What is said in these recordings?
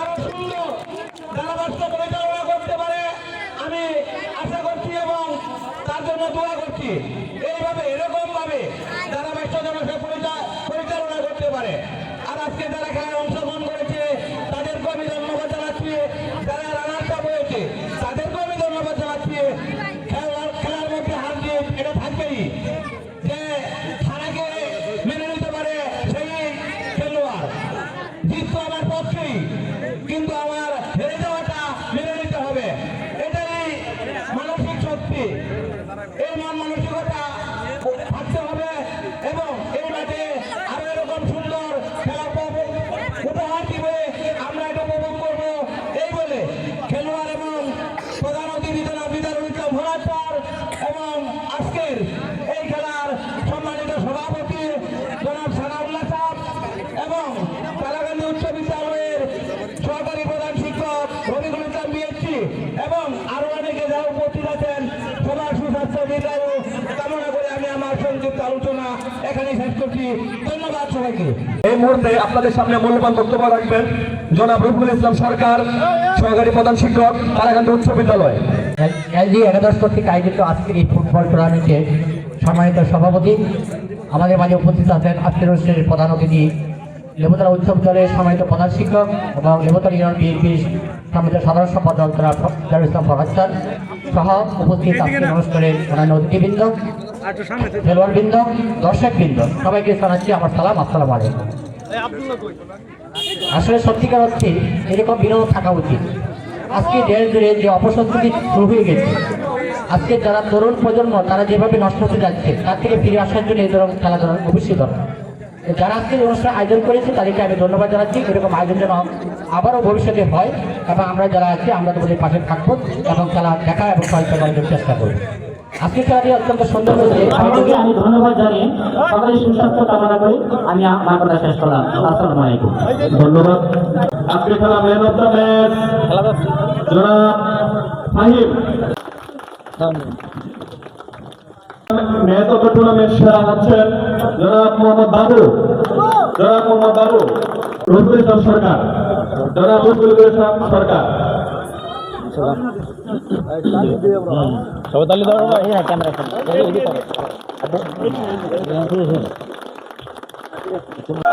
আরো সুন্দর ধারাভাষ্য পরিচালনা করতে পারে আমি আশা করছি এবং তার জন্য দোয়া করছি। এইভাবে এরকম ভাবে ধারাভাষ্য যেন সে পরিচালনা করতে পারে। আর আজকে যারা খেলায় অংশগ্রহণ করেছে তাদেরকে আমি ধন্যবাদ জানাচ্ছি, যারা রানার্স আপ হয়েছে তাদেরকেও আমি ধন্যবাদ জানাচ্ছি। খেলার মধ্যে হার জিত এটা থাকবেই, যে খেলাকে মেনে নিতে পারে সেই খেলোয়াড়। জিত তো আমার পক্ষেই, কিন্তু আমার হেরে যাওয়াটা মেনে নিতে হবে। এটাই মানসিক শক্তি, এই মন মানসিকতা থাকতে হবে এবং এই মাঠে আরো এরকম সুন্দর খেলা উপহার দিবে, আমরা এটা উপভোগ করবো। এই বলে খেলোয়াড় এবং প্রধান অতিথি জনাব বিদারুল ইসলাম ভোলার এবং আজকের এই খেলার সম্মানিত সভাপতি জনাব সানাউল্লাহ সাহেব এবং কালাকান্দি উচ্চ বিদ্যালয়ের সহকারী প্রধান শিক্ষক রবিকুল ইসলাম বিএসসি এবং আরো অনেকে যারা উপস্থিত আছেন, সবার সুস্বাস্থ্য দীর্ঘায়ু কামনা করে আমি আমার সংক্ষিপ্ত আলোচনা এখানে শেষ করছি। ধন্যবাদ সবাইকে। এই মুহূর্তে আপনাদের সামনে মূল্যবান বক্তব্য রাখবেন জনাব রবিকুল ইসলাম সরকার, সহকারী প্রধান শিক্ষক, কালাকান্দি উচ্চ বিদ্যালয়। এলজি একাদশ কর্তৃক আয়োজিত আজকের এই ফুটবল টুর্নামেন্টের সম্মানিত সভাপতি, আমাদের মাঝে উপস্থিত আছেন আজকের অনুষ্ঠানের প্রধান অতিথি লেবুতলা উচ্চ বিদ্যালয়ের সম্মানিত প্রধান শিক্ষক এবং লেবুতলা ইউনিয়ন বিএনপির সম্মানিত সাধারণ সম্পাদক জারুল ইসলাম ফরহাদ স্যার সহ উপস্থিত আজকের অনুষ্ঠানের অন্যান্য অতিথিবৃন্দ, খেলোয়াড়বৃন্দ, দর্শকবৃন্দ, সবাইকে জানাচ্ছি আমার সালাম, আসসালামু আলাইকুম। আসলে সত্যিকার অর্থে এরকম বিনোদন থাকা উচিত। আজকে দেশ জুড়ে যে অপসংস্কৃতি শুরু হয়ে গেছে, আজকে যারা তরুণ প্রজন্ম তারা যেভাবে নষ্ট হতে যাচ্ছে তার থেকে ফিরে আসার জন্য এই ধরনের খেলাধুলা অবশ্যই দরকার। যারা আজকে অনুষ্ঠান আয়োজন করেছে তাদেরকে আমি ধন্যবাদ জানাচ্ছি। এরকম আয়োজন যেন আবারও ভবিষ্যতে হয় এবং আমরা যারা আছি আমরা তোমাদের পাশে থাকবো এবং খেলা দেখা এবং সহায়তা করার চেষ্টা করবো। আজকে খেলাটি অত্যন্ত সুন্দর হয়েছে, আমি ধন্যবাদ জানিয়ে সকলের সুস্বাস্থ্য কামনা করি আমি আমার কথা শেষ করলাম। আসসালামু আলাইকুম। ধন্যবাদ। আজকে খেলা ম্যান অফ দ্য ম্যাচ জনাব Fahim, match of the tournament সেরা হচ্ছেন জনাব মোহাম্মদ বাবু, রবিকুল ইসলাম সরকার, জনাব রবিকুল ইসলাম সরকার। সবাই তালি দেওয়া ক্যামেরা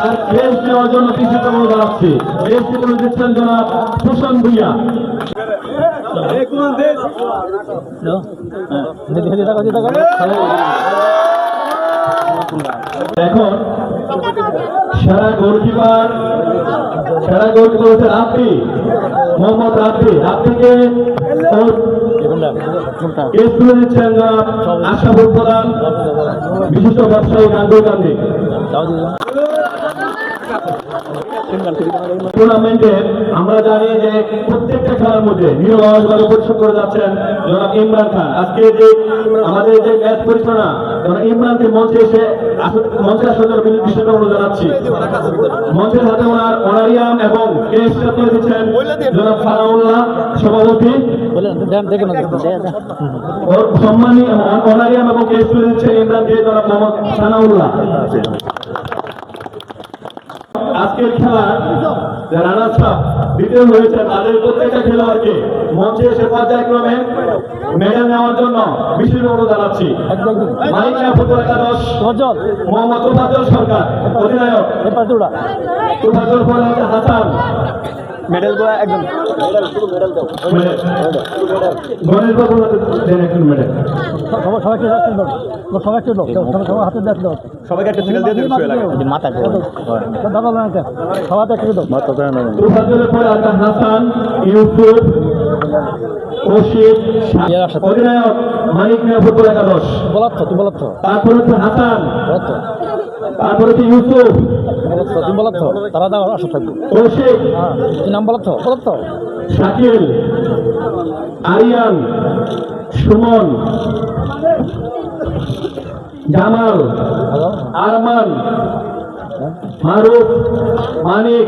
আর বেশ নেওয়ার জন্য কিছু অনুরোধ জানাচ্ছি। বেশ অনুরোধ দিচ্ছেন জনাব সুশান্ত ভুইয়া। এখন সেরা গোলকিপার হচ্ছে রাব্বি, মোহাম্মদ রাব্বিকে কেস তুলে দিচ্ছেন জনাব আশরাফুল প্রধান, বিশিষ্ট ব্যবসায়ী গান্ধী। টুর্নামেন্টে আমরা জানি যে প্রত্যেকটা খেলার মধ্যে নিরলসভাবে পরিশ্রম করে যাচ্ছেন জনাব ইমরান খান। আজকে যে আমাদের যে ম্যাচ পরিচালনা জনাব ইমরানকে মঞ্চে আসার জন্য বিশেষ অনুরোধ জানাচ্ছি। মঞ্চের হাতে ওনার অনারিয়াম এবং কেসটা তুলে দিচ্ছেন জনাব সানাউল্লাহ সভাপতি, সম্মানী অনারিয়াম এবং কেস তুলে দিচ্ছেন ইমরানকে জনাব মোহাম্মদ সানাউল্লাহ। আজকের খেলা রানার্স আপ দ্বিতীয় হয়েছে তাদের প্রত্যেকটা খেলোয়াড়কে মঞ্চে এসে পর্যায়ক্রমে মেডেল নেওয়ার জন্য বিশেষ অনুরোধ জানাচ্ছি। মালিকা ফুটবল একাদশ মোহাম্মদ তোফাজ্জল সরকার, অধিনায়ক তোফাজ্জল হাসান, মেডেল গুলো একদম গণেশ বাবু একজন মেডেল সবাইকে একটা সিগন্যাল দিয়ে দিন মাথা তোফাজ্জলের পরে আছেন হাসান, ইউসুফ, রশিদ, অধিনায়ক মানিক মিয়া ফুটবল একাদশ। তারপর হচ্ছে হাসান, তারপর হচ্ছে ইউসুফ, তারা আসা থাকবে রশিদ, নাম বলতো শাকিল, আরিয়ান, সুমন, জামাল, আরমান, মারুফ, মানিক,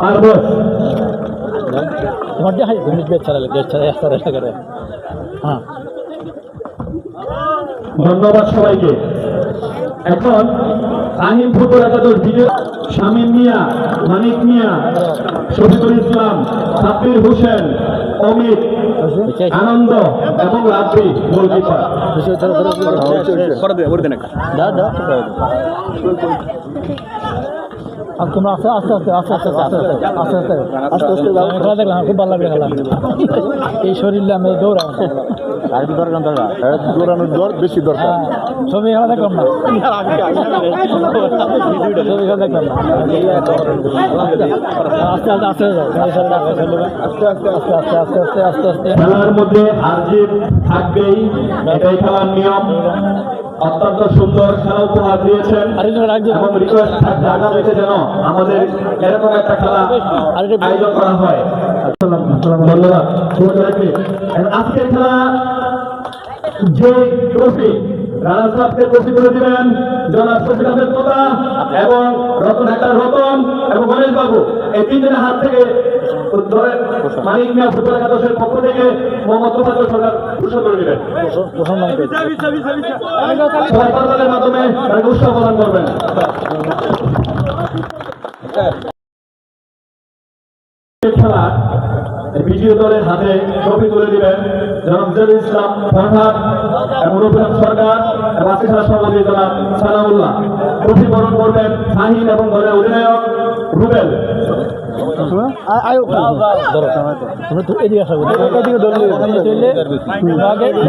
পারভেজ। ধন্যবাদ সবাইকে। এখন আহিম ফুটবল একাদশ বিজয় শামীম মিয়া, মানিক মিয়া, শফিকুল ইসলাম, সাব্বির হোসেন, অমিত, আনন্দ এবং রাত্রি গোলকিপার। তোমরা আস্তে আস্তে আস্তে আস্তে আস্তে আস্তে আস্তে আস্তে আস্তে আস্তে খেলা দেখলাম, খুব ভালো লাগবে খেলা। এই শরীরে আমি দৌড়াই দৌড়ানোর দর বেশি দরকার। ছবি খেলা দেখলাম না, ছবি খেলা দেখলাম না। আস্তে আস্তে আস্তে আস্তে আস্তে আস্তে আস্তে আস্তে আস্তে আস্তে আস্তে খেলার মধ্যে হার জিত থাকবেই, এটাই খেলার নিয়ম। অত্যন্ত সুন্দর খেলা উপহার দিয়েছেন এবং রিকোয়েস্ট থাকবে আগামীতে যেন আমাদের এরকম একটা খেলা আয়োজন করা হয়। ধন্যবাদ। আজকের খেলা যে ট্রফি রানা সাহেবকে ট্রফি করে দিবেন জনাব শফিক আহমেদ তোতা এবং রতন হাক্তার রতন এবং গণেশ বাবু, এই তিনজনের হাত থেকে মানিক মিয়া ফুটবল একাদশের পক্ষ থেকে মোহাম্মদ তোফাজ্জল সরকার ঘোষণা করে দিবেন। সবাই করতালের মাধ্যমে তাকে উৎসাহ প্রদান করবেন। খেলা বিজয়ী দলের হাতে ট্রফি তুলে দিবেন জনাব জাহিদুল ইসলাম ফরহাদ এবং রফিক সরকার এবং আজকে খেলার সভাপতি জনাব সানাউল্লাহ। ট্রফি বরণ করবেন শাহিন এবং দলের অধিনায়ক রুবেল। এদিকে আসা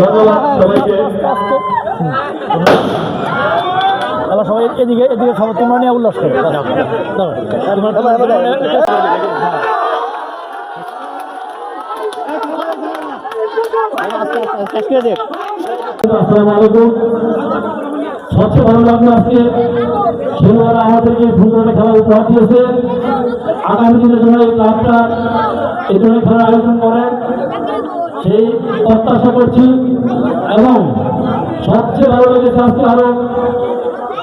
ধন্যবাদ সবাইকে। আবার সবাই এদিকে এদিকে সবাই তোমরা নিয়ে উল্লাস করো। আসসালামু আলাইকুম। সবচেয়ে ভালো লাগলো আজকে খেলোয়াড়রা আমাদেরকে সুন্দর খেলা উপহার দিয়েছে। আগামী দিনের জন্য এই ক্লাবটা এই ধরনের খেলার আয়োজন করেন সেই প্রত্যাশা করছি এবং সবচেয়ে ভালো লেগেছে আজকে আরো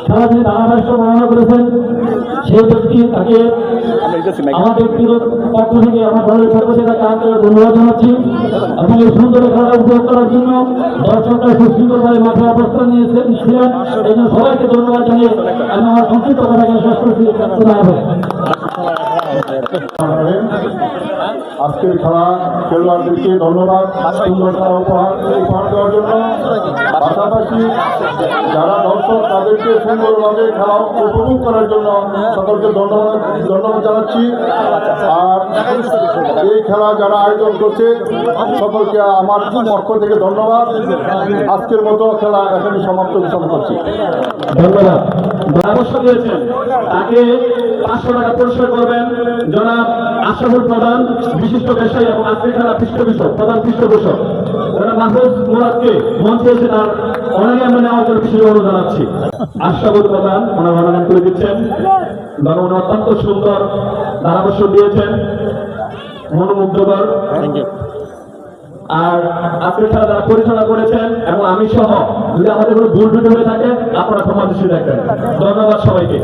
খেলা যিনি ধারাভাষ্য বর্ণনা করেছেন সেই ব্যক্তি তাকে আমার ব্যক্তিগত পক্ষ থেকে আমার দলের পক্ষ থেকে তাকে আন্তরিক ধন্যবাদ জানাচ্ছি এবং এই সুন্দর খেলা উপভোগ করার জন্য দর্শকরা সুশৃঙ্খলভাবে মাঠে অবস্থান নিয়েছিলেন। এই জন্য সবাইকে ধন্যবাদ জানিয়ে আমি আমার সংক্ষিপ্ত কথাকে শেষ করছি। আজকের খেলা খেলোয়াড়দেরকে ধন্যবাদ সুন্দর খেলা উপহার দেওয়ার জন্য। পাশাপাশি যারা দর্শক তাদেরকে সুন্দরভাবে খেলা উপভোগ করার জন্য সকলকে ধন্যবাদ জানাচ্ছি। আর এই খেলা যারা আয়োজন করছে সকলকে আমার পক্ষ থেকে ধন্যবাদ। আজকের মতো খেলা এখানে সমাপ্ত ঘোষণা করছি। ধন্যবাদ। পরামর্শ দিয়েছেন তাকে 500 টাকা পুরস্কার করবেন জনাব আশরাফুল প্রধান, বিশিষ্ট ব্যবসায়ী এবং আজকের খেলা পৃষ্ঠপোষক প্রধান পৃষ্ঠপোষক জনাব মাহফুজ মুরাদকে মঞ্চে এসে তার অনেকে আমরা নেওয়ার জন্য বিশেষ অনুরোধ জানাচ্ছি। আশরাফুল প্রধান ওনার অনলাইন করে দিচ্ছেন। উনি অত্যন্ত সুন্দর ধারাভাষ্য দিয়েছেন, মনোমুগ্ধকর। আর আজকের খেলা যারা পরিচালনা করেছেন এবং আমি সহ যদি আমাদের কোনো ভুল ত্রুটি হয়ে থাকে আপনারা ক্ষমা দৃষ্টি দেখবেন। ধন্যবাদ সবাইকে।